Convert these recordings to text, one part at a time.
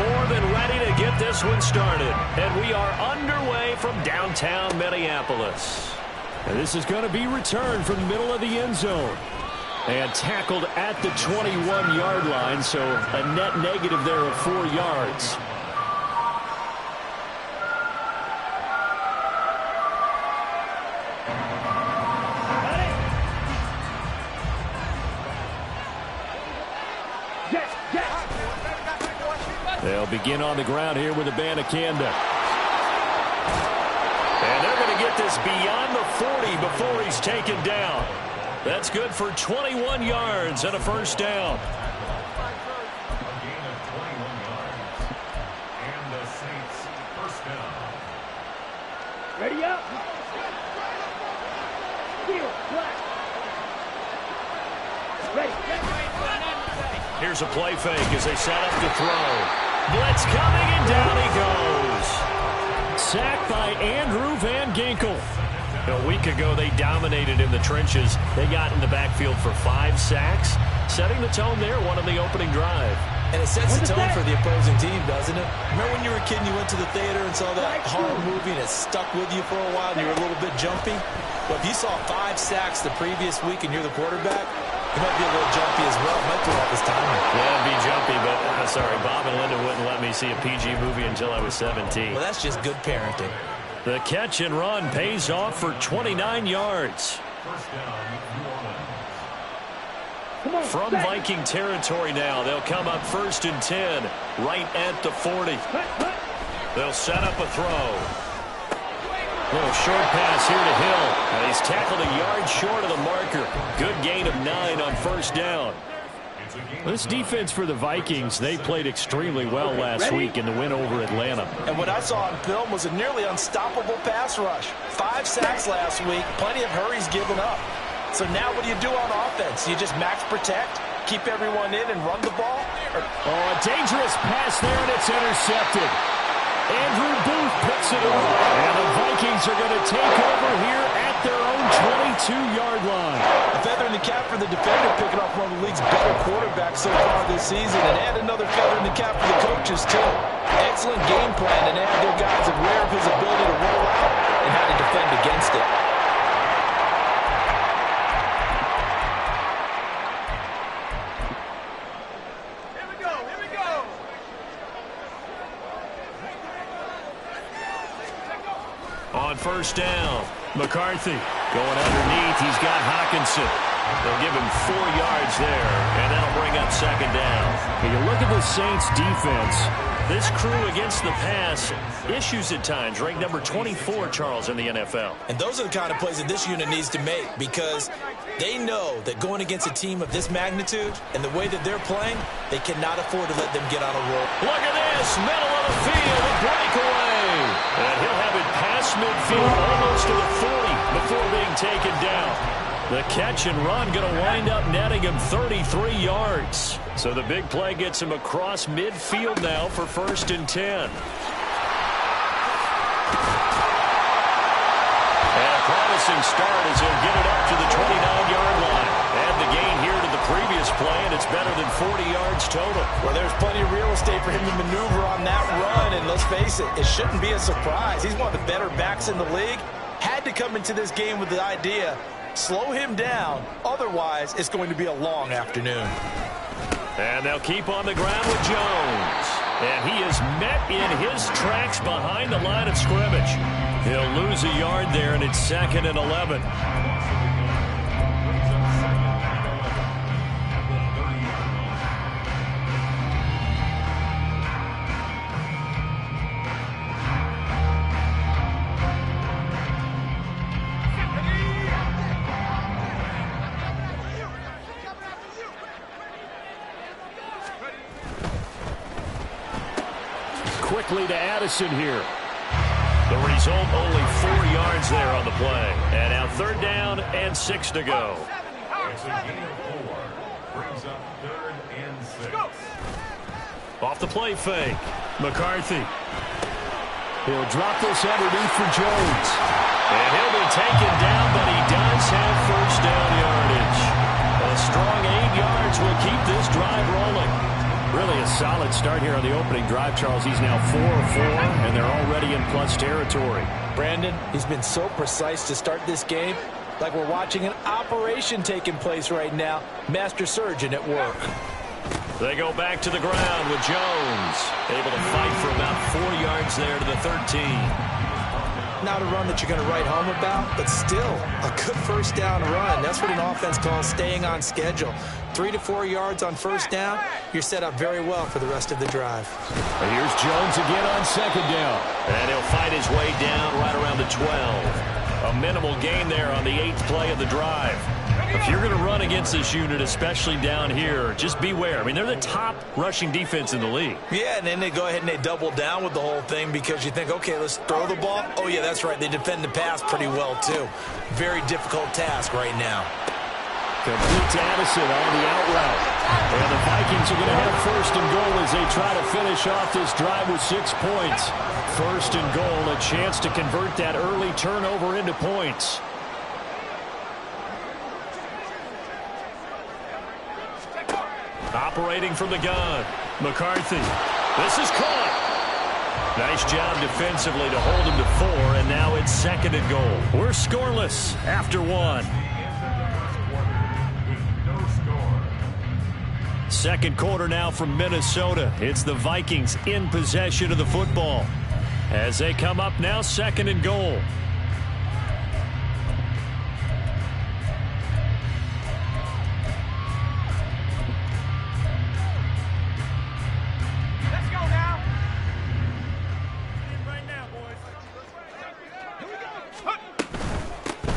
more than ready to get this one started. And we are underway from downtown Minneapolis. And this is going to be returned from the middle of the end zone. And tackled at the 21-yard line, so a net negative there of 4 yards. They'll begin on the ground here with Abanikanda. And they're going to get this beyond the 40 before he's taken down. That's good for 21 yards and a first down. Ready up. Ready. Here's a play fake as they set up to throw. Blitz coming, and down he goes. Sacked by Andrew Van Ginkel. A week ago, they dominated in the trenches. They got in the backfield for 5 sacks, setting the tone there, one on the opening drive. And it sets the tone for the opposing team, doesn't it? Remember when you were a kid and you went to the theater and saw that horror movie and it stuck with you for a while and you were a little bit jumpy? Well, if you saw 5 sacks the previous week and you're the quarterback, you might be a little jumpy as well. It might throw off his timing. Yeah, it'd be jumpy, but sorry, Bob and Linda wouldn't let me see a PG movie until I was 17. Well, that's just good parenting. The catch and run pays off for 29 yards. From Viking territory now, they'll come up 1st and 10, right at the 40. They'll set up a throw. Little short pass here to Hill. And he's tackled a yard short of the marker. Good gain of 9 on 1st down. This defense for the Vikings, they played extremely well last week in the win over Atlanta. And what I saw on film was a nearly unstoppable pass rush. 5 sacks last week, plenty of hurries given up. So now what do you do on offense? You just max protect, keep everyone in, and run the ball? Oh, a dangerous pass there, and it's intercepted. Andrew Booth picks it up. And the Vikings are going to take over here at their own 22-yard line. A feather in the cap for the defender, picking off one of the league's better quarterbacks so far this season. And add another feather in the cap for the coaches, too. Excellent game plan, and add their guys aware of his ability to roll out and how to defend against it. On 1st down, McCarthy going underneath. He's got Hawkinson. They'll give him 4 yards there, and that'll bring up 2nd down. When you look at the Saints defense, this crew against the pass, issues at times, ranked number 24, Charles, in the NFL. And those are the kind of plays that this unit needs to make, because they know that going against a team of this magnitude and the way that they're playing, they cannot afford to let them get on a roll. Look at this, middle of the field, a breakaway. And he'll have it past midfield, almost to the 40 before being taken down. The catch and run going to wind up netting him 33 yards. So the big play gets him across midfield now for 1st and 10. And a promising start as he'll get it up to the 29-yard line. Add the gain here to the previous play, and it's better than 40 yards total. Well, there's plenty of real estate for him to maneuver on that run, and let's face it, it shouldn't be a surprise. He's one of the better backs in the league. Had to come into this game with the idea, slow him down, otherwise it's going to be a long afternoon. And they'll keep on the ground with Jones. And he is met in his tracks behind the line of scrimmage. He'll lose a yard there, and it's 2nd and 11. Quickly to Addison here. The result, only 4 yards there on the play. And now 3rd down and 6 to go. Off the play fake. McCarthy. He'll drop this underneath for Jones. And he'll be taken down, but he does have 1st down yardage. A strong 8 yards will keep this drive rolling. Really a solid start here on the opening drive, Charles. He's now 4 of 4, and they're already in plus territory. Brandon, he's been so precise to start this game, like we're watching an operation taking place right now. Master surgeon at work. They go back to the ground with Jones. Able to fight for about 4 yards there to the 13. Not a run that you're going to write home about, but still a good first down run. That's what an offense calls staying on schedule. 3 to 4 yards on first down, you're set up very well for the rest of the drive. And here's Jones again on second down. And he'll fight his way down right around the 12. A minimal gain there on the 8th play of the drive. If you're going to run against this unit, especially down here, just beware. I mean, they're the top rushing defense in the league. Yeah, and then they go ahead and they double down with the whole thing because you think, okay, let's throw the ball. Oh, yeah, that's right. They defend the pass pretty well, too. Very difficult task right now. Complete to Addison on the out route. And the Vikings are going to have first and goal as they try to finish off this drive with 6 points. First and goal, a chance to convert that early turnover into points. Operating from the gun, McCarthy. This is caught. Nice job defensively to hold him to 4, and now it's second and goal. We're scoreless after 1. Second quarter now from Minnesota. It's the Vikings in possession of the football as they come up now second and goal.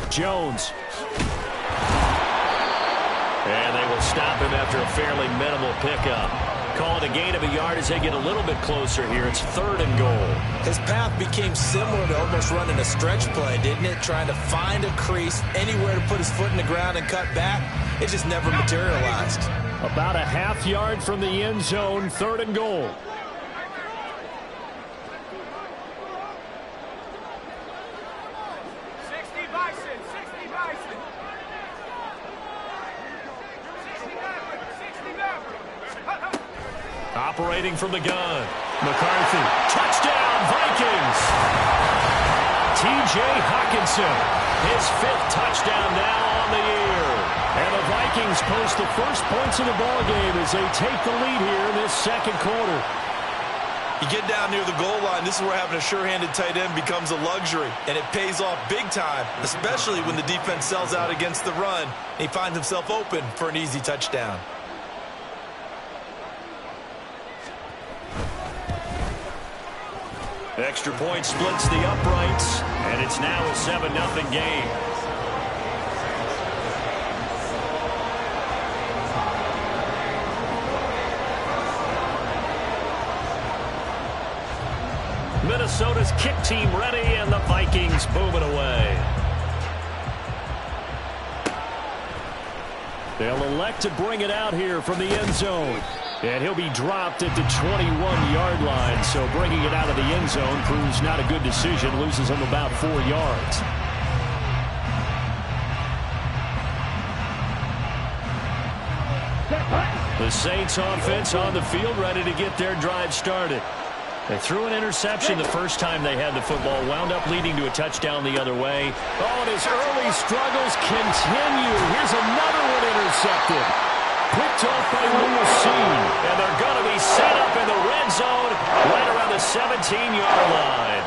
Jones. And they will stop him after a fairly minimal pickup. Call it a gain of a yard as they get a little bit closer here. It's third and goal. His path became similar to almost running a stretch play, didn't it? Trying to find a crease, anywhere to put his foot in the ground and cut back. It just never materialized. About a half yard from the end zone, third and goal. Operating from the gun, McCarthy. Touchdown, Vikings! T.J. Hockenson, his 5th touchdown now on the year. And the Vikings post the first points of the ballgame as they take the lead here in this second quarter. You get down near the goal line, this is where having a sure-handed tight end becomes a luxury, and it pays off big time, especially when the defense sells out against the run, and he finds himself open for an easy touchdown. Extra point splits the uprights, and it's now a 7-0 game. Minnesota's kick team ready, and the Vikings moving away. They'll elect to bring it out here from the end zone. And he'll be dropped at the 21-yard line, so bringing it out of the end zone proves not a good decision, loses him about 4 yards. The Saints offense on the field ready to get their drive started. They threw an interception the first time they had the football, wound up leading to a touchdown the other way. Oh, and his early struggles continue. Here's another one intercepted. Picked off by Lewis-Cine. And they're going to be set up in the red zone right around the 17-yard line.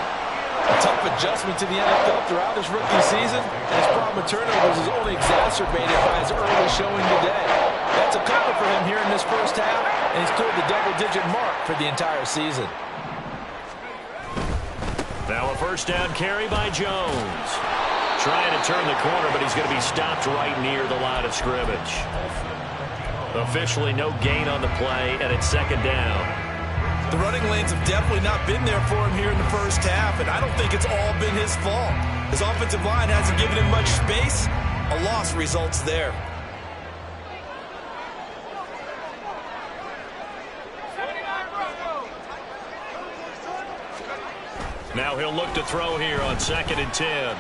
A tough adjustment to the NFL throughout his rookie season, and his problem with turnovers is only exacerbated by his early showing today. That's a couple for him here in this first half, and he's cleared the double-digit mark for the entire season. Now a first down carry by Jones. Trying to turn the corner, but he's going to be stopped right near the line of scrimmage. Officially no gain on the play, and it's second down. The running lanes have definitely not been there for him here in the first half, and I don't think it's all been his fault. His offensive line hasn't given him much space. A loss results there. Now he'll look to throw here on 2nd and 10.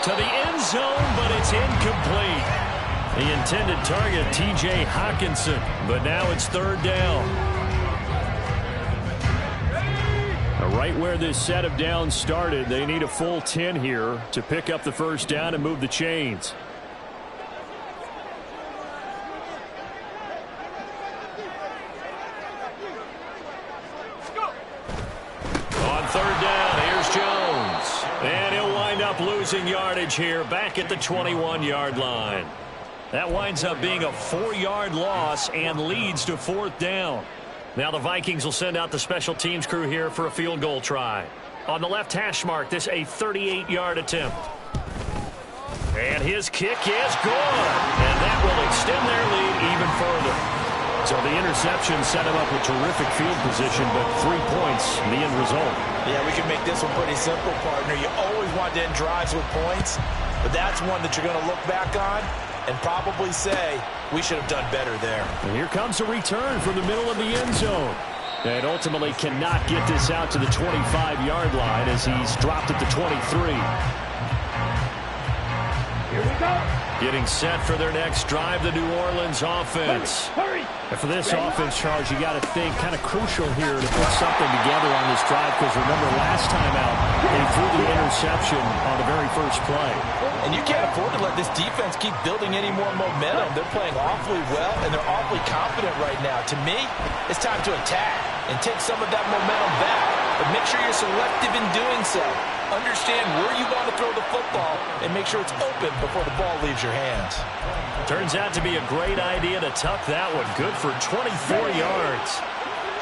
To the end zone, but it's incomplete. The intended target, T.J. Hockenson, but now it's third down. Right where this set of downs started, they need a full 10 here to pick up the first down and move the chains. On third down, here's Jones. And he'll wind up losing yardage here back at the 21-yard line. That winds up being a 4-yard loss and leads to fourth down. Now the Vikings will send out the special teams crew here for a field goal try. On the left hash mark, this a 38-yard attempt. And his kick is good. And that will extend their lead even further. So the interception set him up with terrific field position, but 3 points, the end result. Yeah, we can make this one pretty simple, partner. You always want to end drives with points, but that's one that you're going to look back on and probably say, we should have done better there. And here comes a return from the middle of the end zone. And ultimately cannot get this out to the 25-yard line as he's dropped at the 23. Here we go. Getting set for their next drive, the New Orleans offense. Hurry. And for this offense, Charles, you got to think kind of crucial here to put something together on this drive, because remember last time out, they threw the interception on the very first play. And you can't afford to let this defense keep building any more momentum. They're playing awfully well, and they're awfully confident right now. To me, it's time to attack and take some of that momentum back. But make sure you're selective in doing so. Understand where you want to throw the football and make sure it's open before the ball leaves your hands. Turns out to be a great idea to tuck that one. Good for 24 yards.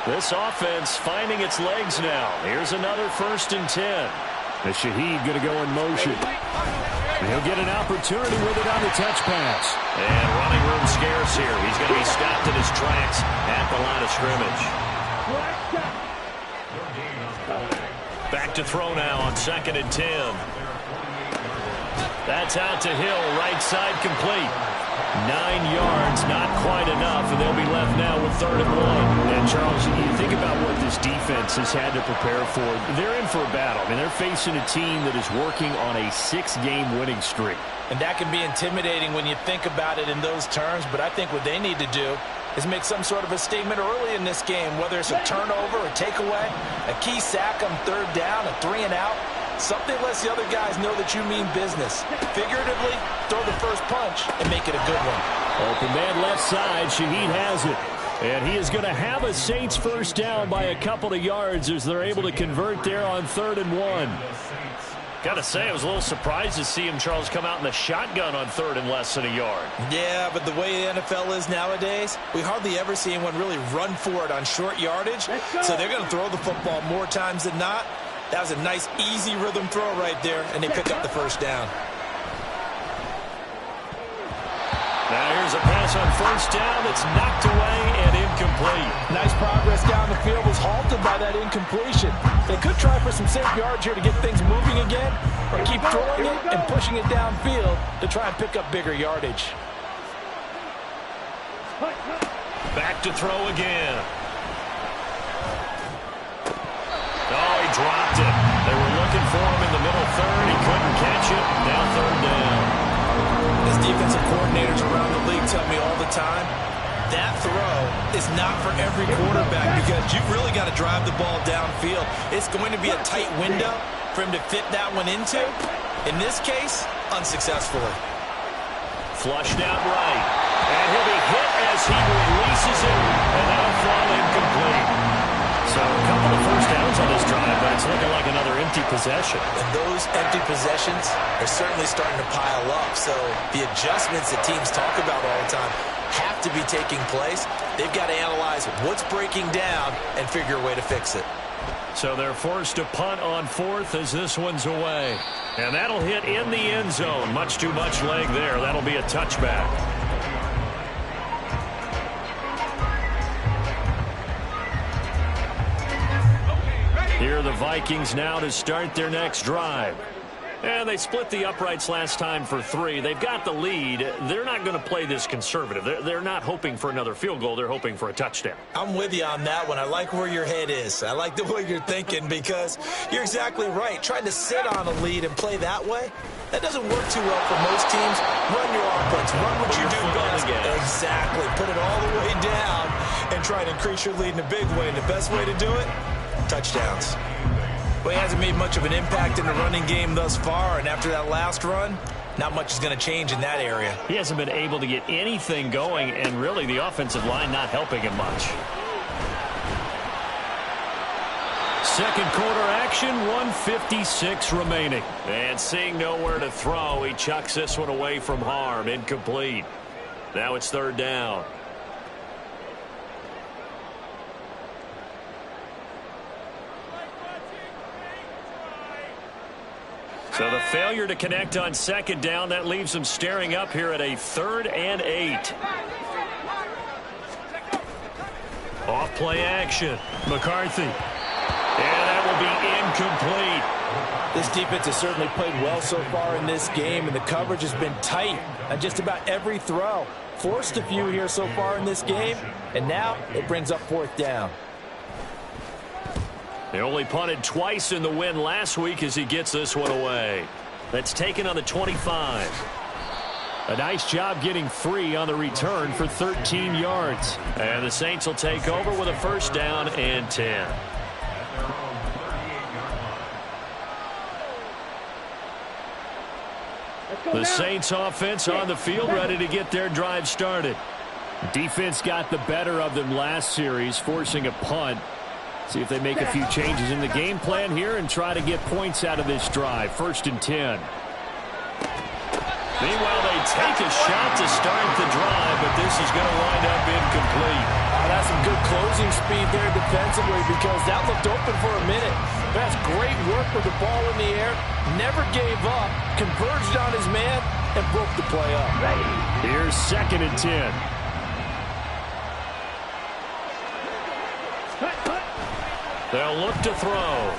This offense finding its legs now. Here's another 1st and 10. The Shaheed going to go in motion. He'll get an opportunity with it on the touch pass. And running room scarce here. He's going to be stopped in his tracks at the line of scrimmage. Back to throw now on 2nd and 10. That's out to Hill, right side complete. 9 yards, not quite enough, and they'll be left now with 3rd and 1. And Charles, you think about what this defense has had to prepare for. They're in for a battle. I mean, they're facing a team that is working on a 6-game winning streak. And that can be intimidating when you think about it in those terms, but I think what they need to do is make some sort of a statement early in this game, whether it's a turnover, a takeaway, a key sack on 3rd down, a 3-and-out. Something lets the other guys know that you mean business. Figuratively, throw the first punch and make it a good one. Open man left side. Shaheed has it. And he is going to have a Saints first down by a couple of yards as they're able to convert there on 3rd and 1. Got to say, I was a little surprised to see him, Charles, come out in the shotgun on 3rd and less than a yard. Yeah, but the way the NFL is nowadays, we hardly ever see anyone really run for it on short yardage. So they're going to throw the football more times than not. That was a nice, easy rhythm throw right there, and they pick up the first down. Now here's a pass on 1st down that's knocked away and incomplete. Nice progress down the field, was halted by that incompletion. They could try for some safe yards here to get things moving again, or keep throwing it and pushing it downfield to try and pick up bigger yardage. Back to throw again. Oh, he dropped it. They were looking for him in the middle 3rd. He couldn't catch it. Now 3rd down. As defensive coordinators around the league tell me all the time, that throw is not for every quarterback because you've really got to drive the ball downfield. It's going to be a tight window for him to fit that one into. In this case, unsuccessfully. Flushed out right. And he'll be hit as he releases it. And that'll fall incomplete. So a couple of first downs on this drive, but it's looking like another empty possession. And those empty possessions are certainly starting to pile up. So the adjustments that teams talk about all the time have to be taking place. They've got to analyze what's breaking down and figure a way to fix it. So they're forced to punt on 4th as this one's away. And that'll hit in the end zone. Much too much leg there. That'll be a touchback. Here are the Vikings now to start their next drive. And they split the uprights last time for 3. They've got the lead. They're not going to play this conservative. They're not hoping for another field goal. They're hoping for a touchdown. I'm with you on that one. I like where your head is. I like the way you're thinking because you're exactly right. Trying to sit on a lead and play that way, that doesn't work too well for most teams. Run your offense. Run what you do best. Exactly. Put it all the way down and try to increase your lead in a big way. And the best way to do it, touchdowns. Well, he hasn't made much of an impact in the running game thus far, and after that last run, not much is going to change in that area. He hasn't been able to get anything going, and really the offensive line not helping him much. Second quarter action, 1:56 remaining. And seeing nowhere to throw, he chucks this one away from harm. Incomplete. Now it's third down. So the failure to connect on second down, that leaves them staring up here at a 3rd and 8. Off play action. McCarthy. And that will be incomplete. This defense has certainly played well so far in this game, and the coverage has been tight on just about every throw. Forced a few here so far in this game, and now it brings up 4th down. They only punted twice in the win last week as he gets this one away. That's taken on the 25. A nice job getting 3 on the return for 13 yards. And the Saints will take over with a 1st down and 10. The Saints offense on the field, ready to get their drive started. Defense got the better of them last series, forcing a punt. See if they make a few changes in the game plan here and try to get points out of this drive. 1st and 10. Meanwhile, they take a shot to start the drive, but this is going to wind up incomplete. That's some good closing speed there defensively, because that looked open for a minute. That's great work with the ball in the air. Never gave up, converged on his man, and broke the play up. Here's 2nd and 10. They'll look to throw.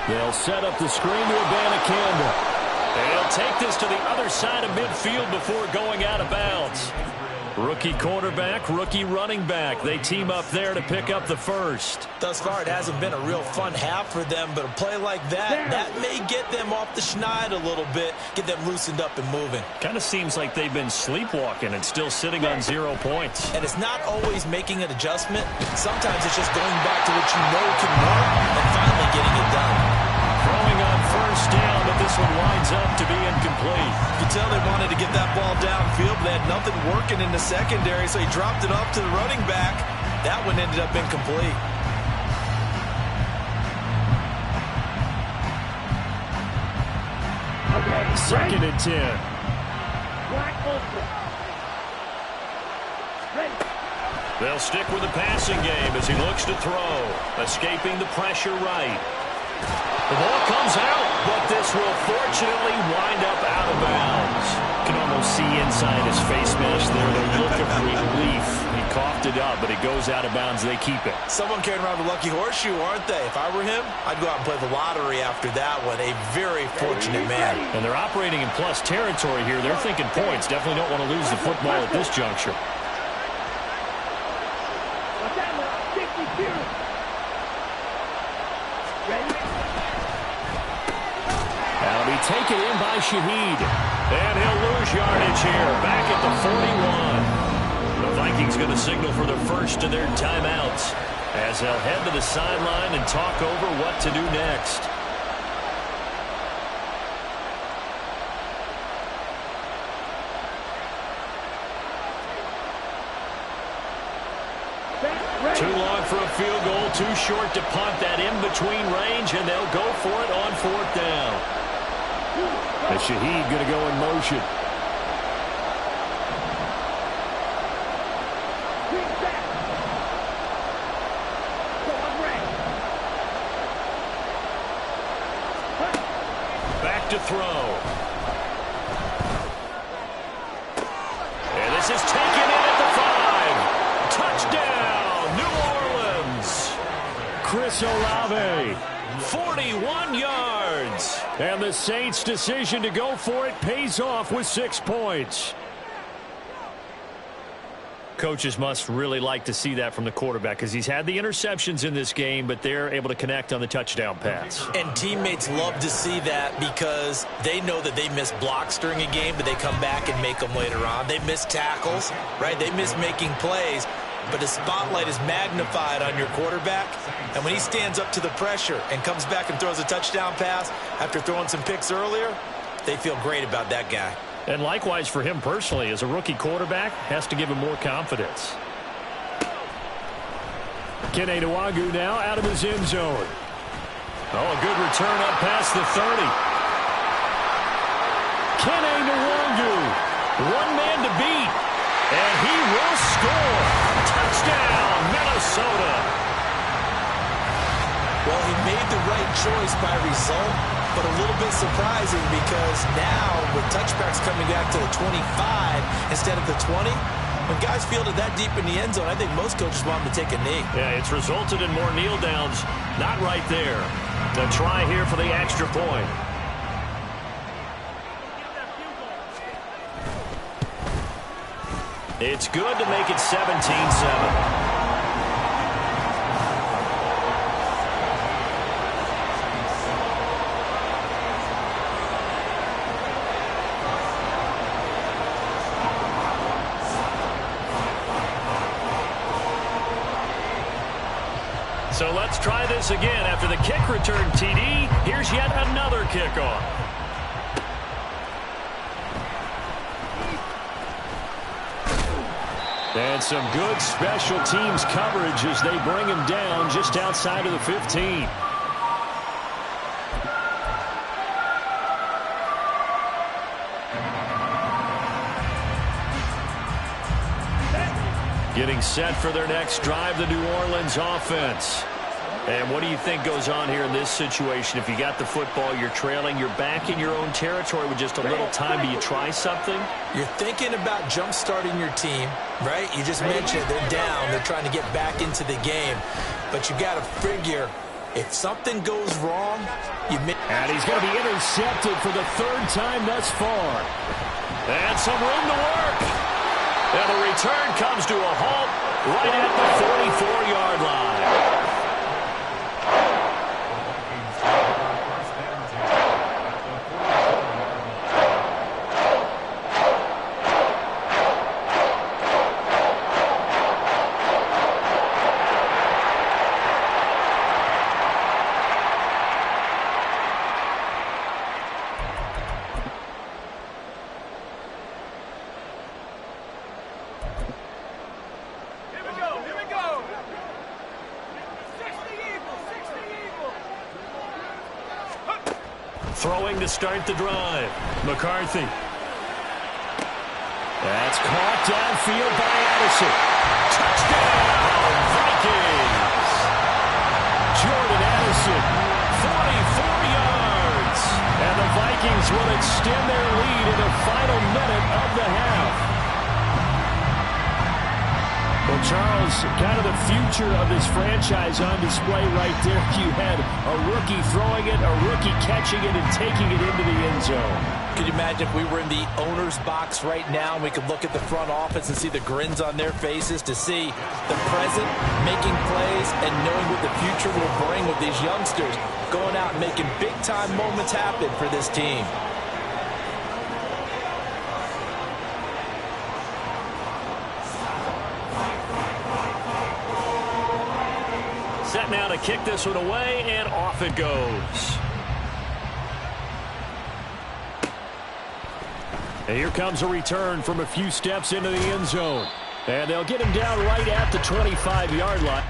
They'll set up the screen to Abanikanda. They'll take this to the other side of midfield before going out of bounds. Rookie quarterback, rookie running back. They team up there to pick up the first. Thus far, it hasn't been a real fun half for them, but a play like that may get them off the schneid a little bit, get them loosened up and moving. Kind of seems like they've been sleepwalking and still sitting on 0 points. And it's not always making an adjustment. Sometimes it's just going back to what you know can work and finally getting it done. Throwing on 1st down, but this one winds up to be incomplete. You can tell they wanted to get that ball downfield, but they had nothing working in the secondary, so he dropped it off to the running back. That one ended up incomplete. Second and 10. They'll stick with the passing game as he looks to throw. Escaping the pressure right. The ball comes out, but this will fortunately wind up out of bounds. You can almost see inside his face mask there the look of relief. He coughed it up, but it goes out of bounds. They keep it. Someone carrying around a lucky horseshoe, aren't they? If I were him, I'd go out and play the lottery after that one. A very fortunate man. And they're operating in plus territory here. They're thinking points. Definitely don't want to lose the football at this juncture. That'll be taken in by Shaheed. And he'll lose yardage here. Back at the 41. The Vikings going to signal for their first of their timeouts as they'll head to the sideline and talk over what to do next. Too long for a field goal, too short to punt. That in-between range, and they'll go for it on 4th down. And Shaheed going to go in motion. Back to throw. And this is taken in at the 5. Touchdown, New Orleans. Chris Olave. 41 yards. And the Saints' decision to go for it pays off with 6 points. Coaches must really like to see that from the quarterback because he's had the interceptions in this game, but they're able to connect on the touchdown pass. And teammates love to see that because they know that they miss blocks during a game, but they come back and make them later on. They miss tackles, right? They miss making plays. but the spotlight is magnified on your quarterback. And when he stands up to the pressure and comes back and throws a touchdown pass after throwing some picks earlier, they feel great about that guy. And likewise for him personally, as a rookie quarterback, has to give him more confidence. Kene Nwagu now out of his end zone. Oh, a good return up past the 30. Kene Nwagu, one man to beat, and he will score. Touchdown, Minnesota. Well, he made the right choice by result, but a little bit surprising because now with touchbacks coming back to the 25 instead of the 20, when guys fielded that deep in the end zone, I think most coaches want them to take a knee. Yeah, it's resulted in more kneel downs. Not right there. The try here for the extra point. It's good to make it 17-7. So let's try this again. After the kick return TD, here's yet another kickoff. And some good special teams coverage as they bring him down just outside of the 15. Getting set for their next drive, the New Orleans offense. And what do you think goes on here in this situation? If you got the football, you're trailing, you're back in your own territory with just a little time. Do you try something? You're thinking about jump-starting your team, right? You just mentioned they're down. They're trying to get back into the game. But you got to figure, if something goes wrong, and he's going to be intercepted for the third time thus far. And some room to work. And the return comes to a halt right at the 44-yard line. Throwing to start the drive. McCarthy. That's caught downfield by Addison. Touchdown, Vikings. Jordan Addison, 44 yards. And the Vikings will extend their lead in the final minute of the half. Well, Charles, kind of the future of this franchise on display right there. You had a rookie throwing it, a rookie catching it, and taking it into the end zone. Could you imagine if we were in the owner's box right now and we could look at the front office and see the grins on their faces, to see the present making plays and knowing what the future will bring with these youngsters going out and making big-time moments happen for this team. Set now to kick this one away, and off it goes. And here comes a return from a few steps into the end zone. And they'll get him down right at the 25-yard line.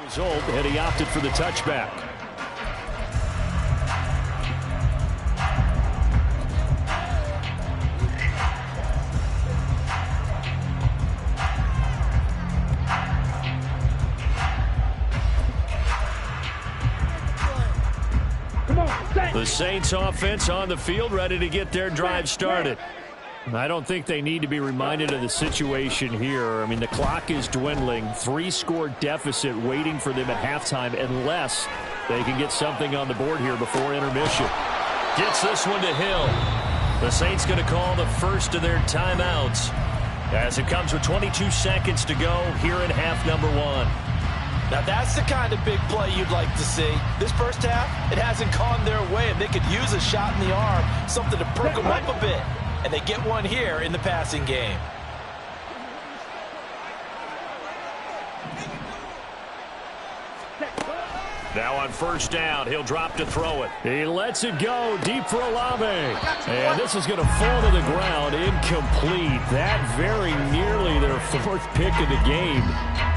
Result, and he opted for the touchback. The Saints offense on the field, ready to get their drive started. I don't think they need to be reminded of the situation here. I mean, the clock is dwindling. 3-score deficit waiting for them at halftime unless they can get something on the board here before intermission. Gets this one to Hill. The Saints going to call the first of their timeouts as it comes with 22 seconds to go here in half number 1. Now that's the kind of big play you'd like to see. This first half, it hasn't gone their way, and they could use a shot in the arm, something to perk them up a bit. And they get one here in the passing game. Now on first down, he'll drop to throw it. He lets it go deep for Olave. And this is going to fall to the ground, incomplete. That very nearly their 4th pick of the game.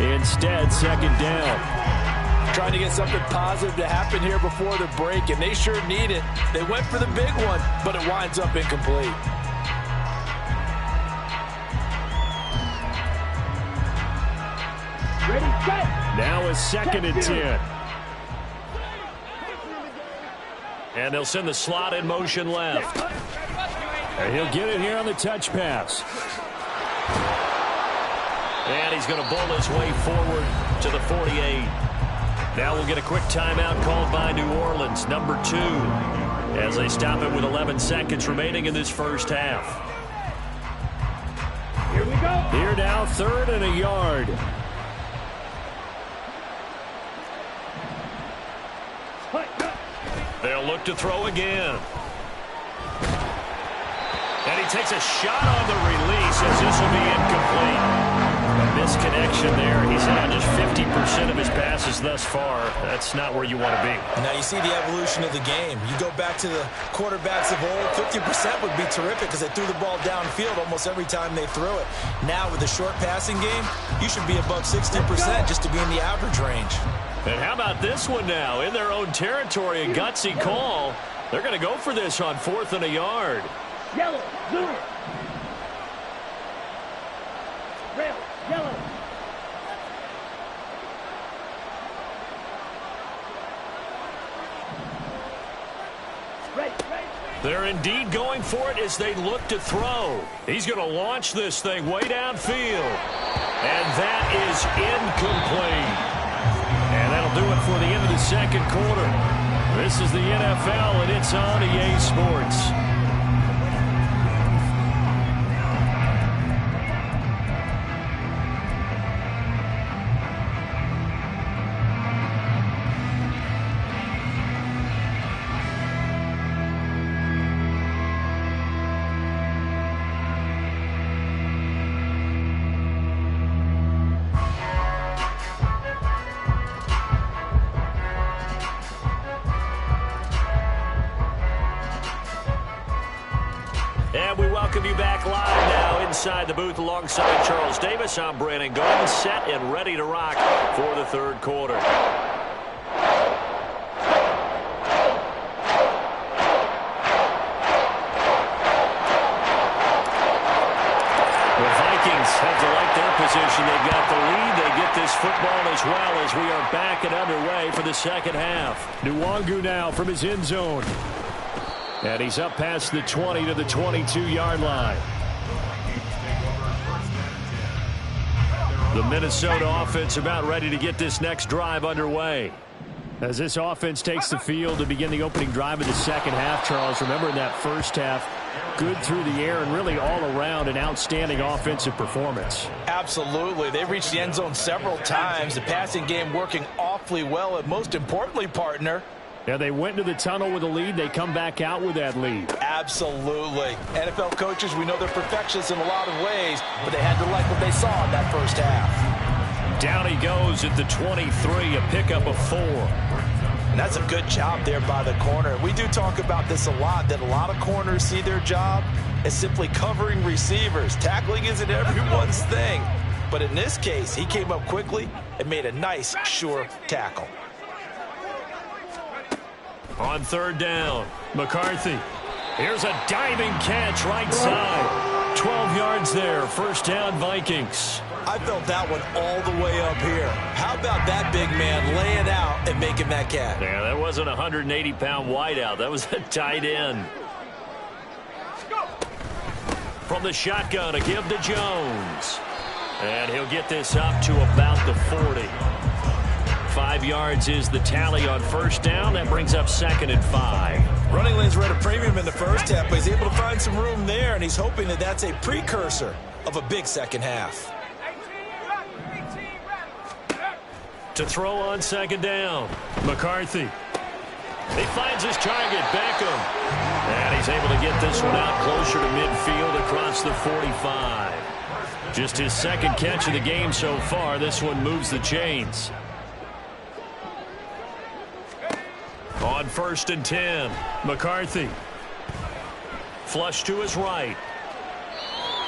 Instead, second down. Trying to get something positive to happen here before the break, and they sure need it. They went for the big one, but it winds up incomplete. Now a 2nd and 10. And they'll send the slot in motion left. And he'll get it here on the touch pass. And he's going to bowl his way forward to the 48. Now we'll get a quick timeout called by New Orleans, number 2, as they stop it with 11 seconds remaining in this first half. Here we go. Here now, 3rd and a yard. They'll look to throw again. And he takes a shot on the release as this will be incomplete. A misconnection there. He's had just 50% of his passes thus far. That's not where you want to be. Now you see the evolution of the game. You go back to the quarterbacks of old, 50% would be terrific because they threw the ball downfield almost every time they threw it. Now with the short passing game, you should be above 60% just to be in the average range. And how about this one now? In their own territory, a gutsy call. They're going to go for this on 4th and a yard. Yellow, blue. Red, yellow. Red. They're indeed going for it as they look to throw. He's going to launch this thing way downfield. And that is incomplete. And that'll do it for the end of the second quarter. This is the NFL, and it's on EA Sports. And we welcome you back live now inside the booth alongside Charles Davis. I'm Brandon Garden, set and ready to rock for the third quarter. The Vikings have to like their position. They've got the lead. They get this football as well as we are back and underway for the second half. Nwangu now from his end zone. And he's up past the 20 to the 22-yard line. The Minnesota offense about ready to get this next drive underway. As this offense takes the field to begin the opening drive of the second half, Charles, remember in that first half, good through the air and really all around an outstanding offensive performance. Absolutely. They reached the end zone several times. The passing game working awfully well. And most importantly, partner, yeah, they went into the tunnel with a lead. They come back out with that lead. Absolutely. NFL coaches, we know they're perfectionists in a lot of ways, but they had to like what they saw in that first half. Down he goes at the 23, a pickup of 4. And that's a good job there by the corner. We do talk about this a lot, that a lot of corners see their job as simply covering receivers. Tackling isn't everyone's thing. But in this case, he came up quickly and made a nice, sure tackle. On third down, McCarthy. Here's a diving catch right side. 12 yards there. First down, Vikings. I felt that one all the way up here. How about that big man laying out and make him that catch. Yeah, that wasn't a 180-pound wideout. That was a tight end. From the shotgun, a give to Jones. And he'll get this up to about the 40. 5 yards is the tally on first down. That brings up 2nd and 5. Running lanes were at a premium in the first half, but he's able to find some room there, and he's hoping that that's a precursor of a big second half. To throw on 2nd down, McCarthy. He finds his target, Beckham. And he's able to get this one out closer to midfield across the 45. Just his 2nd catch of the game so far. This one moves the chains. On 1st and 10, McCarthy. Flush to his right.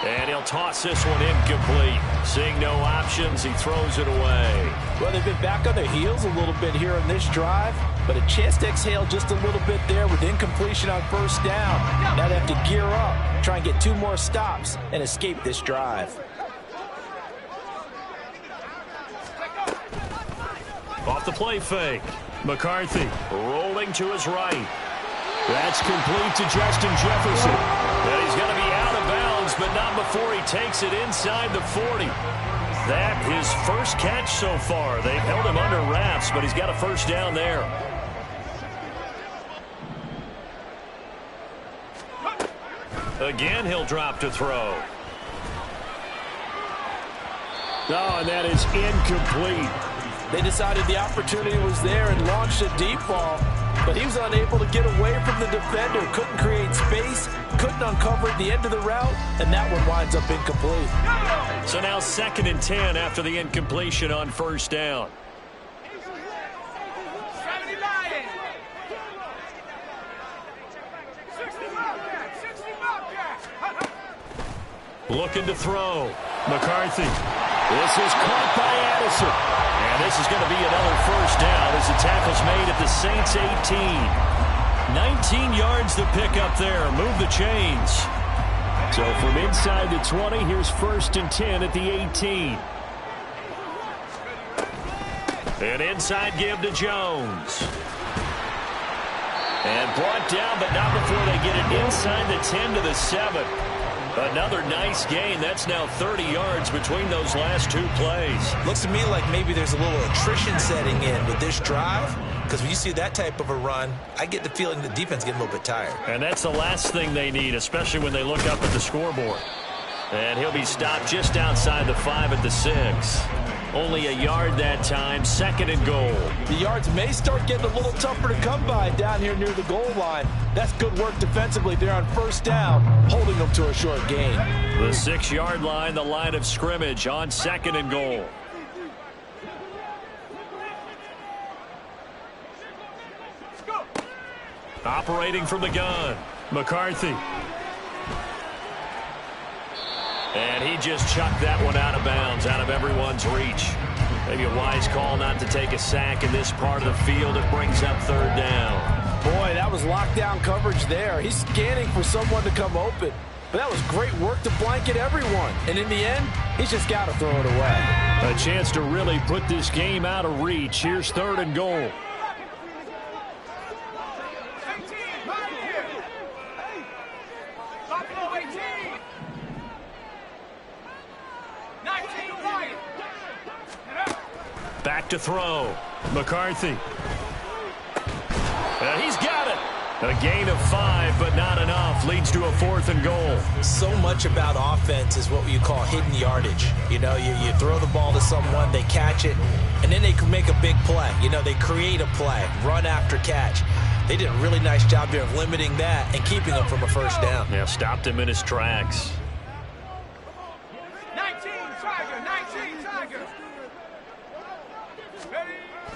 And he'll toss this one incomplete. Seeing no options, he throws it away. Well, they've been back on their heels a little bit here in this drive, but a chance to exhale just a little bit there with incompletion on first down. Now they have to gear up, try and get 2 more stops, and escape this drive. Off the play fake. McCarthy rolling to his right. That's complete to Justin Jefferson. And he's going to be out of bounds, but not before he takes it inside the 40. That his first catch so far. They've held him under wraps, but he's got a first down there. Again, he'll drop to throw. Oh, and that is incomplete. They decided the opportunity was there and launched a deep ball, but he was unable to get away from the defender. Couldn't create space, couldn't uncover at the end of the route, and that one winds up incomplete. So now 2nd and 10 after the incompletion on first down. Looking to throw. McCarthy. This is caught by Addison. And this is going to be another first down as the tackle's made at the Saints 18. 19 yards to pick up there. Move the chains. So from inside the 20, here's 1st and 10 at the 18. An inside give to Jones. And brought down, but not before they get it inside the 10 to the 7. Another nice gain. That's now 30 yards between those last 2 plays. Looks to me like maybe there's a little attrition setting in with this drive, because when you see that type of a run, I get the feeling the defense getting a little bit tired. And that's the last thing they need, especially when they look up at the scoreboard. And he'll be stopped just outside the 5 at the 6. Only a yard that time, 2nd and goal. The yards may start getting a little tougher to come by down here near the goal line. That's good work defensively there on first down, holding them to a short gain. The 6-yard line, the line of scrimmage on 2nd and goal. Operating from the gun, McCarthy. And he just chucked that one out of bounds, out of everyone's reach. Maybe a wise call not to take a sack in this part of the field. It brings up 3rd down. Boy, that was lockdown coverage there. He's scanning for someone to come open. But that was great work to blanket everyone. And in the end, he's just got to throw it away. A chance to really put this game out of reach. Here's 3rd and goal. Back to throw. McCarthy. And he's got it. A gain of 5, but not enough. Leads to a 4th and goal. So much about offense is what you call hidden yardage. You know, you throw the ball to someone, they catch it, and then they can make a big play. You know, they create a play, run after catch. They did a really nice job there of limiting that and keeping him from a first down. Yeah, stopped him in his tracks. 19 Tiger.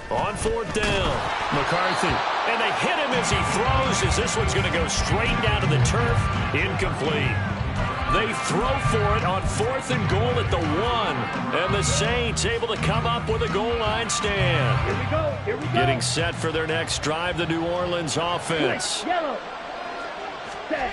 On 4th down, McCarthy. And they hit him as he throws, as this one's going to go straight down to the turf. Incomplete. They throw for it on 4th and goal at the 1. And the Saints able to come up with a goal line stand. Here we go. Getting set for their next drive, the New Orleans offense. Yellow. Set.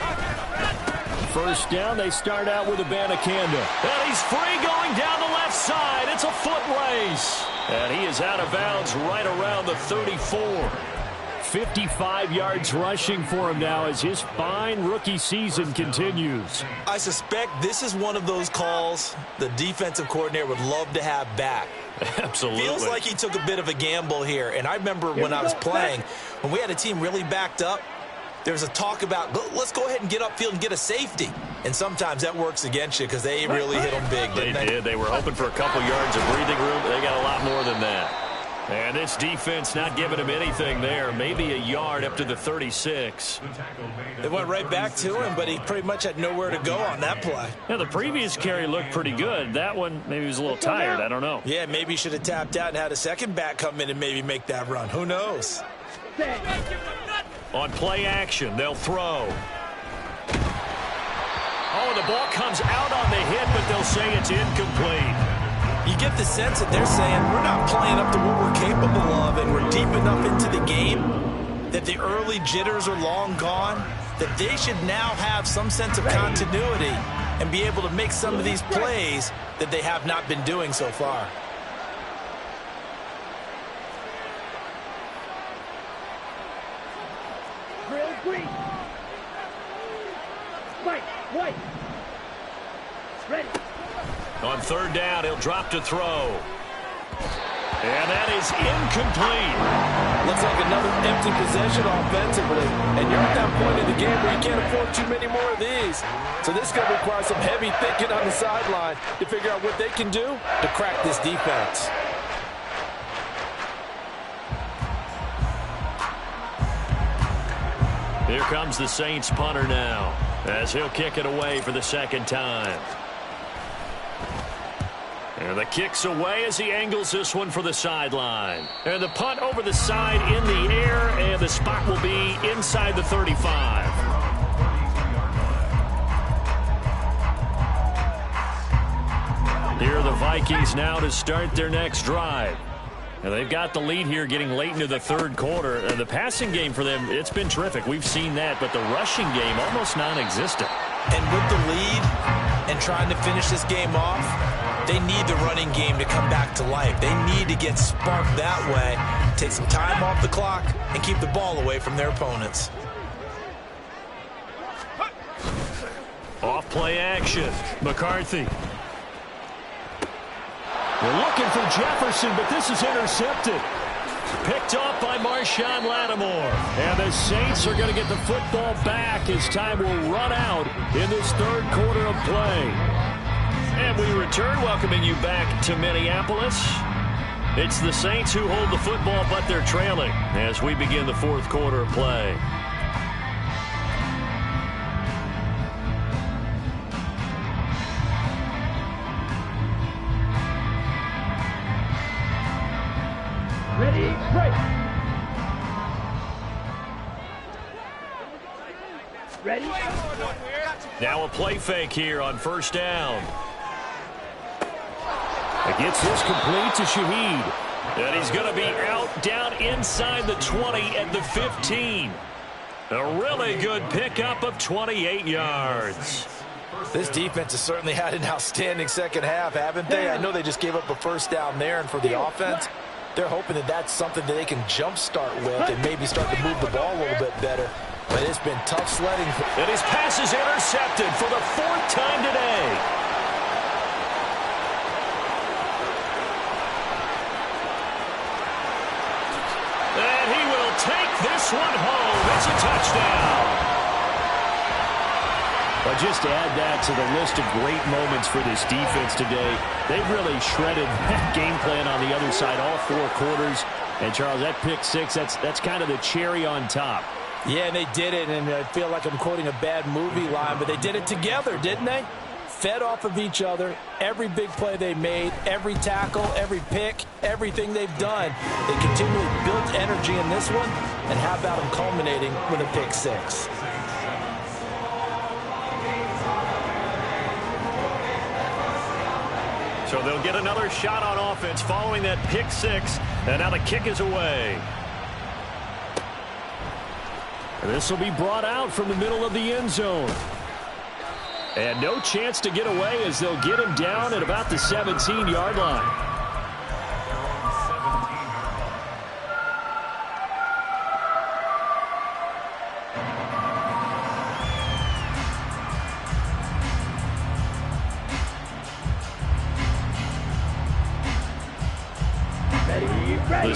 First down, they start out with Abanikanda. And he's free going down the left side. It's a foot race. And he is out of bounds right around the 34. 55 yards rushing for him now as his fine rookie season continues. I suspect this is one of those calls the defensive coordinator would love to have back. Absolutely. Feels like he took a bit of a gamble here. And I remember when I was playing, when we had a team really backed up, there was a talk about, let's go ahead and get upfield and get a safety. And sometimes that works against you because they really hit them big, didn't they? They did. They were hoping for a couple yards of breathing room. They got a lot more than that. And this defense not giving him anything there. Maybe a yard up to the 36. They went right back to him, but he pretty much had nowhere to go on that play. Yeah, the previous carry looked pretty good. That one, maybe he was a little tired. I don't know. Yeah, maybe he should have tapped out and had a second back come in and maybe make that run. Who knows? On play action, they'll throw. Oh, the ball comes out on the hit, but they'll say it's incomplete. You get the sense that they're saying we're not playing up to what we're capable of, and we're deep enough into the game that the early jitters are long gone, that they should now have some sense of continuity and be able to make some of these plays that they have not been doing so far. Green. White. Ready. On third down, he'll drop to throw. And that is incomplete. Looks like another empty possession offensively. And you're at that point in the game where you can't afford too many more of these. So this is going to require some heavy thinking on the sideline to figure out what they can do to crack this defense. Here comes the Saints punter now, as he'll kick it away for the second time. And the kick's away as he angles this one for the sideline. And the punt over the side in the air, and the spot will be inside the 35. Here are the Vikings now to start their next drive. And they've got the lead here getting late into the third quarter. And the passing game for them, it's been terrific. We've seen that, but the rushing game almost non-existent. And with the lead and trying to finish this game off, they need the running game to come back to life. They need to get sparked that way, take some time off the clock, and keep the ball away from their opponents. Off play action. McCarthy. We're looking for Jefferson, but this is intercepted. Picked off by Marshawn Lattimore. And the Saints are going to get the football back as time will run out in this third quarter of play. And we return, welcoming you back to Minneapolis. It's the Saints who hold the football, but they're trailing as we begin the fourth quarter of play. Ready, break. Ready. Now a play fake here on first down. It gets this complete to Shaheed. And he's going to be out down inside the 20 at the 15. A really good pickup of 28 yards. This defense has certainly had an outstanding second half, haven't they? I know they just gave up a first down there, and for the offense, they're hoping that that's something that they can jumpstart with and maybe start to move the ball a little bit better. But it's been tough sledding. And his pass is intercepted for the fourth time today. And he will take this one home. It's a touchdown. But just to add that to the list of great moments for this defense today, they've really shredded that game plan on the other side all four quarters. And, Charles, that pick six, that's kind of the cherry on top. Yeah, and they did it, and I feel like I'm quoting a bad movie line, but they did it together, didn't they? Fed off of each other, every big play they made, every tackle, every pick, everything they've done. They continually built energy in this one, and how about them culminating with a pick six? So they'll get another shot on offense following that pick six, and now the kick is away. This will be brought out from the middle of the end zone. And no chance to get away as they'll get him down at about the 17-yard line.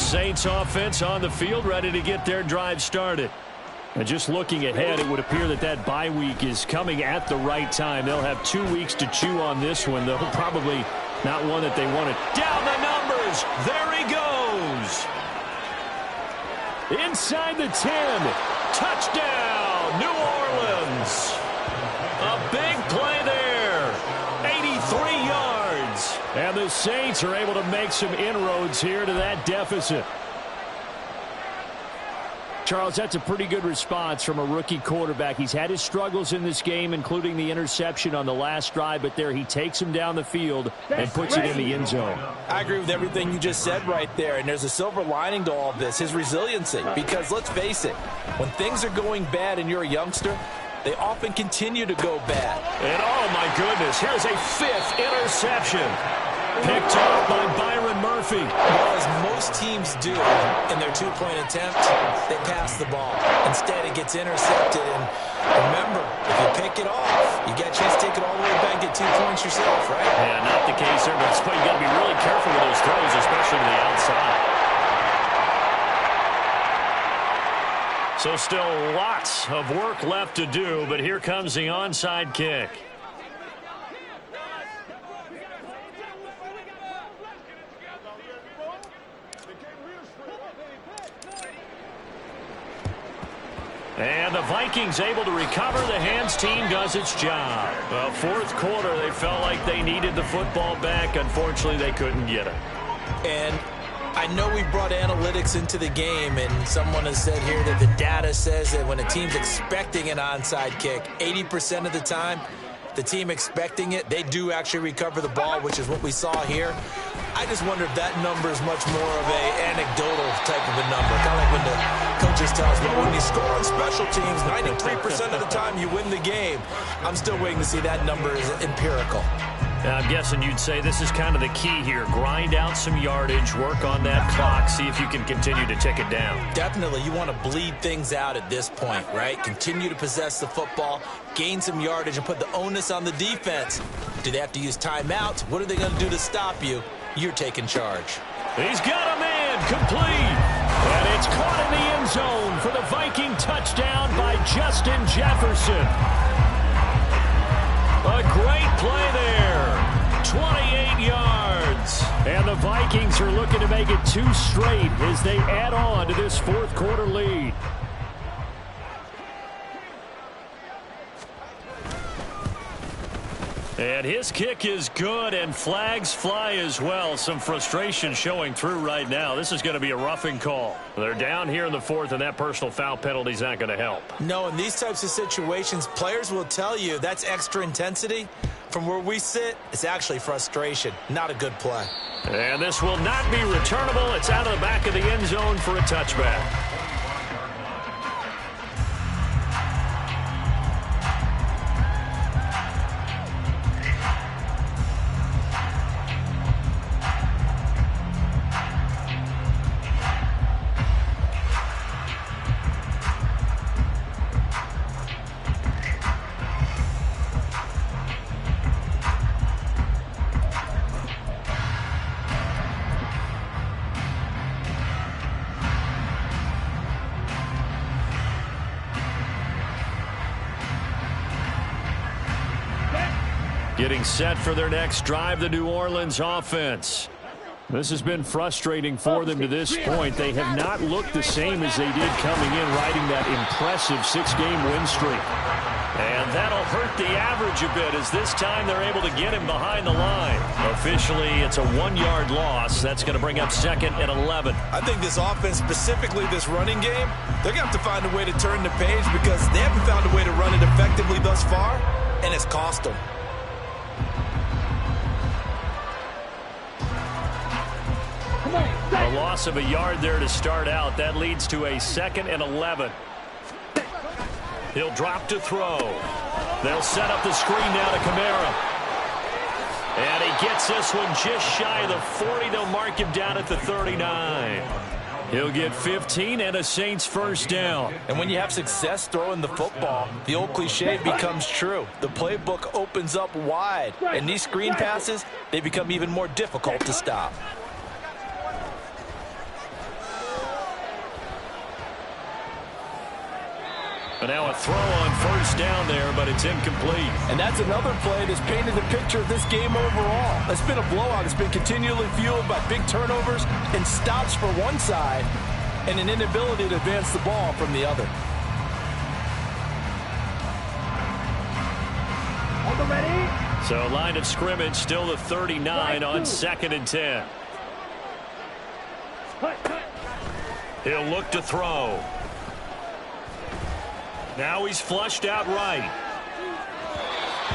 Saints offense on the field, ready to get their drive started. And just looking ahead, it would appear that bye week is coming at the right time. They'll have 2 weeks to chew on this one. They'll probably not one that they want to. Down the numbers. There he goes. Inside the 10. Touchdown, New Orleans. A big play there. 83 yards. And the Saints are able to make some inroads here to that deficit. Charles, that's a pretty good response from a rookie quarterback. He's had his struggles in this game, including the interception on the last drive, but there he takes him down the field and puts it in the end zone. I agree with everything you just said right there, and there's a silver lining to all of this, his resiliency. Because let's face it, when things are going bad and you're a youngster, they often continue to go bad. And oh my goodness, here's a 5th interception. Picked off by Byron Murphy. Well, as most teams do in their 2-point attempt, they pass the ball. Instead, it gets intercepted. And remember, if you pick it off, you get a chance to take it all the way back, get 2 points yourself, right? Yeah, not the case there, but that's why you got to be really careful with those throws, especially to the outside. So still lots of work left to do, but here comes the onside kick. And the Vikings able to recover. The hands team does its job. Well, 4th quarter, they felt like they needed the football back. Unfortunately, they couldn't get it. And I know we brought analytics into the game, and someone has said here that the data says that when a team's expecting an onside kick, 80% of the time, the team expecting it, they do actually recover the ball, which is what we saw here. I just wonder if that number is much more of a anecdotal type of a number. Kind of like when the coaches tell us, well, when you score on special teams, 93% of the time you win the game. I'm still waiting to see that number is empirical. I'm guessing you'd say this is kind of the key here. Grind out some yardage, work on that clock, see if you can continue to tick it down. Definitely. You want to bleed things out at this point, right? Continue to possess the football, gain some yardage, and put the onus on the defense. Do they have to use timeouts? What are they going to do to stop you? You're taking charge. He's got a man complete. And it's caught in the end zone for the Viking touchdown by Justin Jefferson. A great play there. 28 yards. And the Vikings are looking to make it 2 straight as they add on to this 4th quarter lead. And his kick is good, and flags fly as well. Some frustration showing through right now. This is going to be a roughing call. They're down here in the 4th, and that personal foul penalty is not going to help. No, in these types of situations, players will tell you that's extra intensity. From where we sit, it's actually frustration. Not a good play. And this will not be returnable. It's out of the back of the end zone for a touchback. Getting set for their next drive, the New Orleans offense. This has been frustrating for them to this point. They have not looked the same as they did coming in, riding that impressive 6-game win streak. And that'll hurt the average a bit as this time they're able to get him behind the line. Officially, it's a 1-yard loss. That's going to bring up 2nd and 11. I think this offense, specifically this running game, they're going to have to find a way to turn the page because they haven't found a way to run it effectively thus far, and it's cost them. A loss of a yard there to start out. That leads to a 2nd and 11. He'll drop to throw. They'll set up the screen now to Kamara. And he gets this one just shy of the 40. They'll mark him down at the 39. He'll get 15 and a Saints first down. And when you have success throwing the football, the old cliche becomes true. The playbook opens up wide. And these screen passes, they become even more difficult to stop. But now a throw on first down there, but it's incomplete. And that's another play that's painted the picture of this game overall. It's been a blowout. It's been continually fueled by big turnovers and stops for one side and an inability to advance the ball from the other. On the ready. So line of scrimmage still the 39 on 2nd and 10. He'll look to throw. Now he's flushed out right.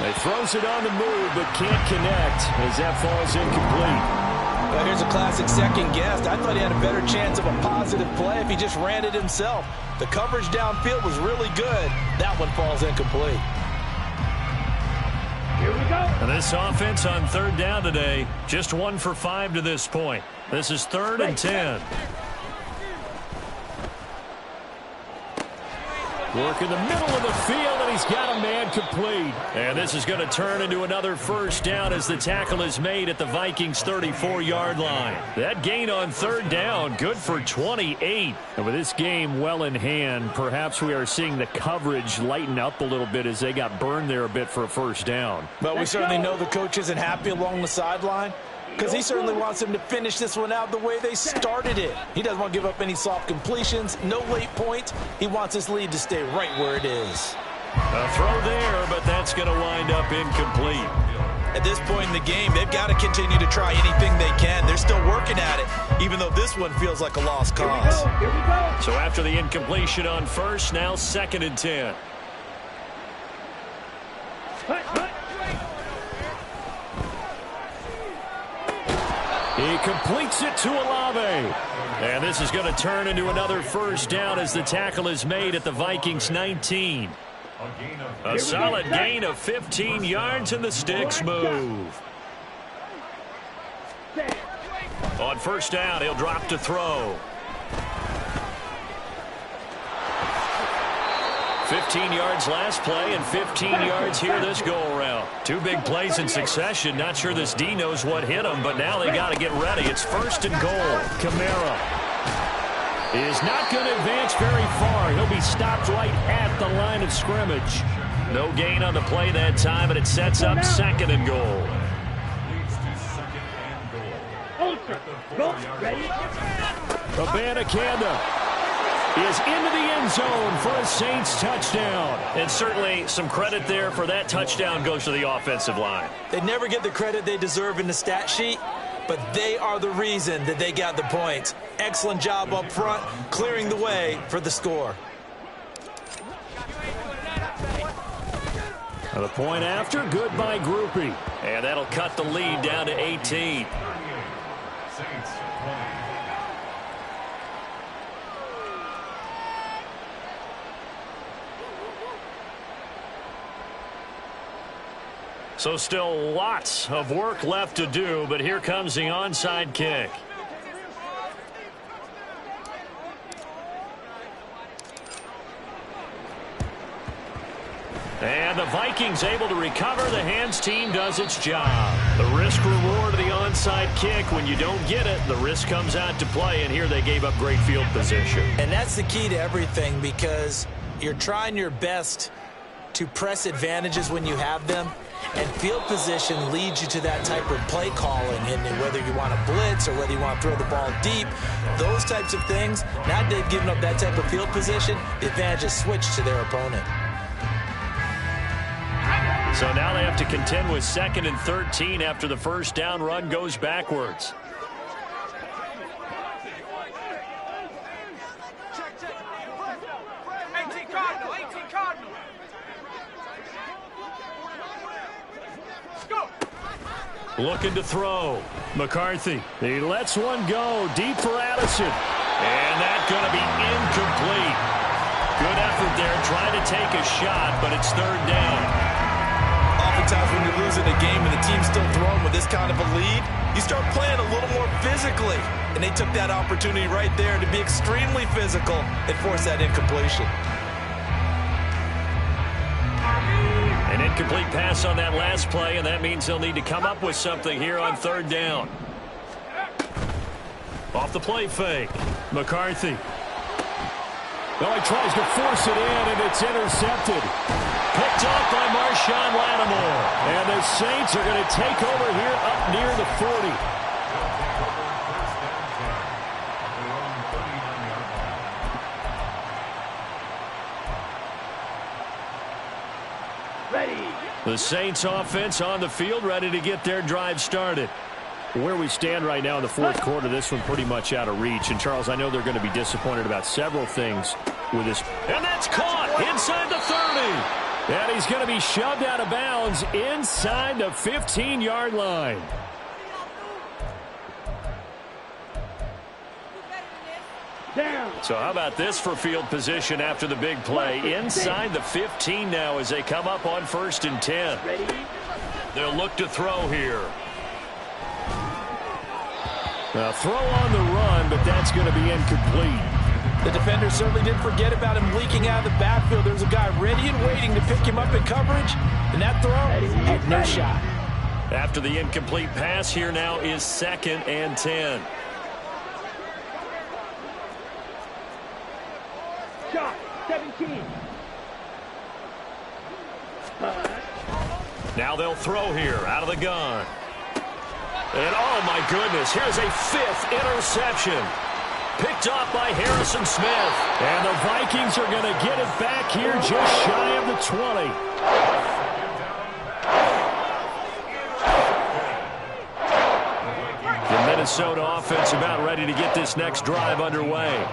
He throws it on the move but can't connect as that falls incomplete. Well, here's a classic second guess. I thought he had a better chance of a positive play if he just ran it himself. The coverage downfield was really good. That one falls incomplete. Here we go. And this offense on 3rd down today, just 1 for 5 to this point. This is 3rd and 10. Work in the middle of the field, and he's got a man complete. And this is going to turn into another first down as the tackle is made at the Vikings' 34-yard line. That gain on 3rd down, good for 28. And with this game well in hand, perhaps we are seeing the coverage lighten up a little bit as they got burned there a bit for a first down. But we certainly know the coach isn't happy along the sideline, because he certainly wants them to finish this one out the way they started it. He doesn't want to give up any soft completions, no late points. He wants his lead to stay right where it is. A throw there, but that's going to wind up incomplete. At this point in the game, they've got to continue to try anything they can. They're still working at it, even though this one feels like a lost cause. Here we go. So after the incompletion on first, now 2nd and 10. He completes it to Olave. And this is going to turn into another first down as the tackle is made at the Vikings' 19. A solid gain of 15 yards, and the sticks move. On first down, he'll drop to throw. 15 yards last play and 15 yards here this go-around. 2 big plays in succession. Not sure this D knows what hit him, but now they got to get ready. It's 1st and goal. Kamara is not going to advance very far. He'll be stopped right at the line of scrimmage. No gain on the play that time, and it sets up 2nd and goal. Ready? Abanikanda is into the end zone for a Saints touchdown. And certainly some credit there for that touchdown goes to the offensive line. They never get the credit they deserve in the stat sheet, but they are the reason that they got the points. Excellent job up front, clearing the way for the score. The point after, good by Groupie. And that'll cut the lead down to 18. So still lots of work left to do, but here comes the onside kick. And the Vikings able to recover. The hands team does its job. The risk reward of the onside kick. When you don't get it, the risk comes out to play, and here they gave up great field position. And that's the key to everything, because you're trying your best to press advantages when you have them. And field position leads you to that type of play calling, and whether you want to blitz or whether you want to throw the ball deep, those types of things. Now they've given up that type of field position, the advantage is switched to their opponent. So now they have to contend with 2nd and 13 after the first down run goes backwards. Looking to throw. McCarthy. He lets one go deep for Addison. And that's going to be incomplete. Good effort there trying to take a shot, but it's 3rd down. Oftentimes when you're losing a game and the team's still throwing with this kind of a lead, you start playing a little more physically. And they took that opportunity right there to be extremely physical and force that incompletion. An incomplete pass on that last play, and that means they'll need to come up with something here on 3rd down. Off the play fake. McCarthy. Oh, he tries to force it in, and it's intercepted. Picked off by Marshawn Lattimore. And the Saints are going to take over here up near the 40. The Saints offense on the field, ready to get their drive started. Where we stand right now in the fourth quarter, this one pretty much out of reach. And, Charles, I know they're going to be disappointed about several things with this. And that's caught inside the 30. And he's going to be shoved out of bounds inside the 15-yard line. So how about this for field position after the big play? Inside the 15 now as they come up on 1st and 10. They'll look to throw here. A throw on the run, but that's going to be incomplete. The defender certainly didn't forget about him leaking out of the backfield. There's a guy ready and waiting to pick him up in coverage, and that throw had no shot. After the incomplete pass, here now is 2nd and 10. Shot, 17. Now they'll throw here out of the gun. And oh my goodness, here's a 5th interception. Picked off by Harrison Smith. And the Vikings are going to get it back here just shy of the 20. The Minnesota offense about ready to get this next drive underway.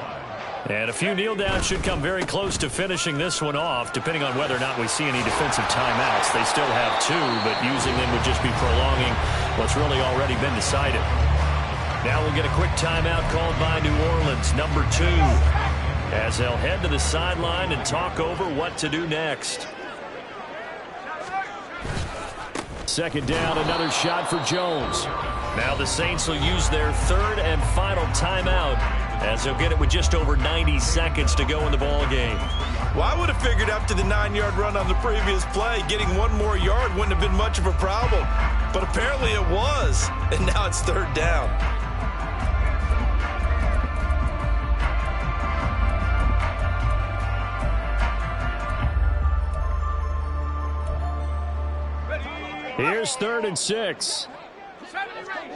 And a few kneel downs should come very close to finishing this one off, depending on whether or not we see any defensive timeouts. They still have 2, but using them would just be prolonging what's really already been decided. Now we'll get a quick timeout called by New Orleans, number 2, as they'll head to the sideline and talk over what to do next. 2nd down, another shot for Jones. Now the Saints will use their 3rd and final timeout, as they'll get it with just over 90 seconds to go in the ball game. Well, I would have figured after the 9-yard run on the previous play, getting 1 more yard wouldn't have been much of a problem. But apparently it was, and now it's 3rd down. Here's 3rd and 6. 70 range.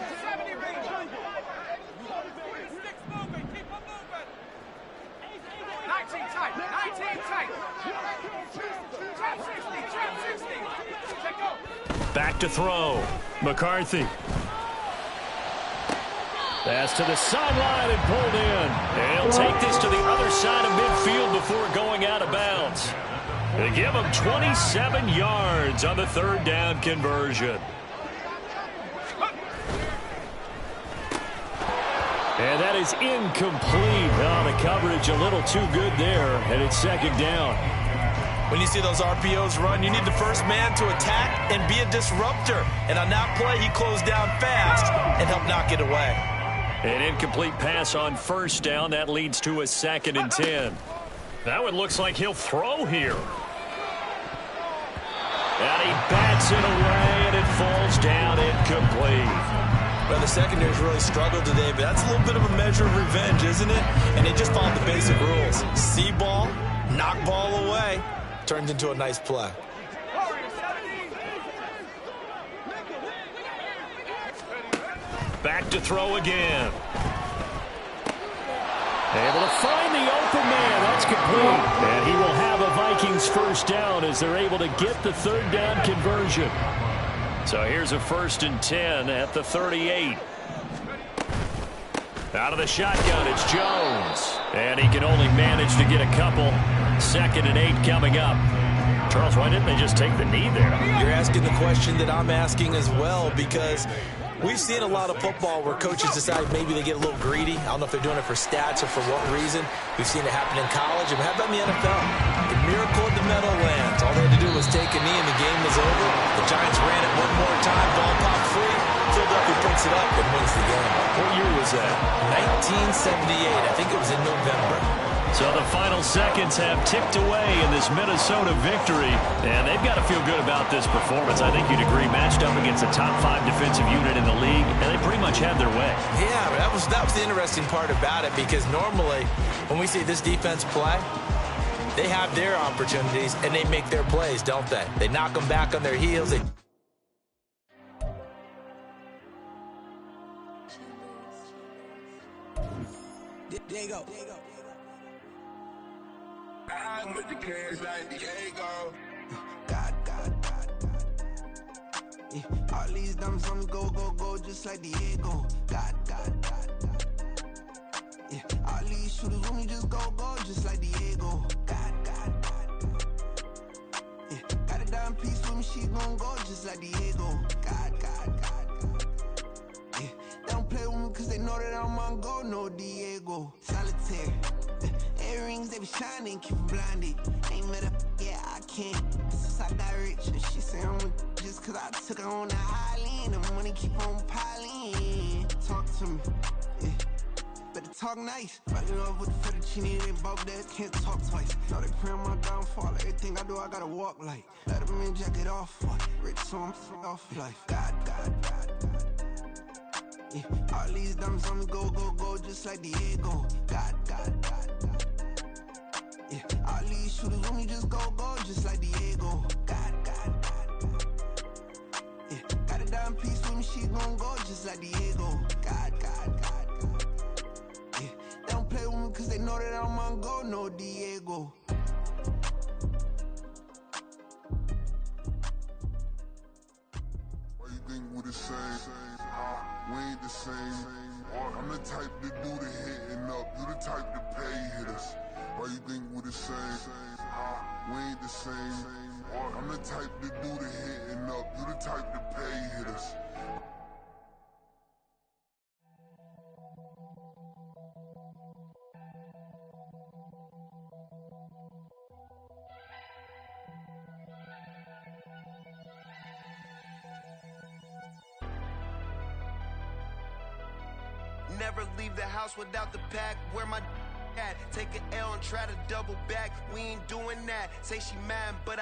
Back to throw. McCarthy. Pass to the sideline and pulled in. And he'll take this to the other side of midfield before going out of bounds. They give him 27 yards on the 3rd down conversion. And that is incomplete. Oh, the coverage a little too good there, and it's 2nd down. When you see those RPOs run, you need the first man to attack and be a disruptor. And on that play, he closed down fast and helped knock it away. An incomplete pass on 1st down. That leads to a 2nd and 10. That one looks like he'll throw here. And he bats it away, and it falls down incomplete. Well, the secondary's really struggled today, but that's a little bit of a measure of revenge, isn't it? And they just followed the basic rules. See ball, knock ball away. Turns into a nice play. Back to throw again. Able to find the open man. That's complete. And he will have a Vikings 1st down as they're able to get the 3rd down conversion. So here's a 1st and 10 at the 38. Out of the shotgun, it's Jones. And he can only manage to get a couple. 2nd and 8 coming up. Charles, why didn't they just take the knee there? You're asking the question that I'm asking as well, because we've seen a lot of football where coaches decide maybe they get a little greedy. I don't know if they're doing it for stats or for what reason. We've seen it happen in college, and how about in the NFL? The miracle of the Meadowlands. All they had to do was take a knee, and the game was over. The Giants ran it one more time. Ball popped free. Philadelphia picks it up and wins the game. What year was that? 1978. I think it was in November. So the final seconds have ticked away in this Minnesota victory, and they've got to feel good about this performance. I think you'd agree, matched up against a top 5 defensive unit in the league, and they pretty much had their way. Yeah, that was the interesting part about it, because normally when we see this defense play, they have their opportunities and they make their plays, don't they? They knock them back on their heels. There you go. I'm with the cash like Diego. God. Yeah, all these dumps on me go, just like Diego. God. Yeah, all these shooters with me just go, just like Diego. God. Yeah, got a dime piece with me, she gon' go just like Diego. God. Yeah, they don't play with me cause they know that I'm on go, no Diego. Solitaire. Earrings, they be shining, keep them blinded. Ain't met up, yeah, I can't. Since I got rich, and she say I'm just cause I took her on the island. The money keep on piling. Talk to me, yeah. Better talk nice. Fucking up with the fettuccine, they both dead, can't talk twice. Know they pray on my downfall. Everything I do, I gotta walk like. Let them in, jacket off. Rich, so I'm off life. God. Yeah, all these dumps on me go, just like Diego. God. Yeah, all these shooters with me just go, just like Diego. God. Yeah, got a dime piece with me, she gon' go just like Diego. God. Yeah, they don't play with me cause they know that I'm on go, no Diego. Why you think we the same? We ain't the same. I'm the type to do the hitting up. You the type to pay hitters. Why you think we the same? We ain't the same. I'm the type to do the hitting up. You the type to pay hitters. Never leave the house without the pack. Where my at? Take an L and try to double back. We ain't doing that. Say she mad, but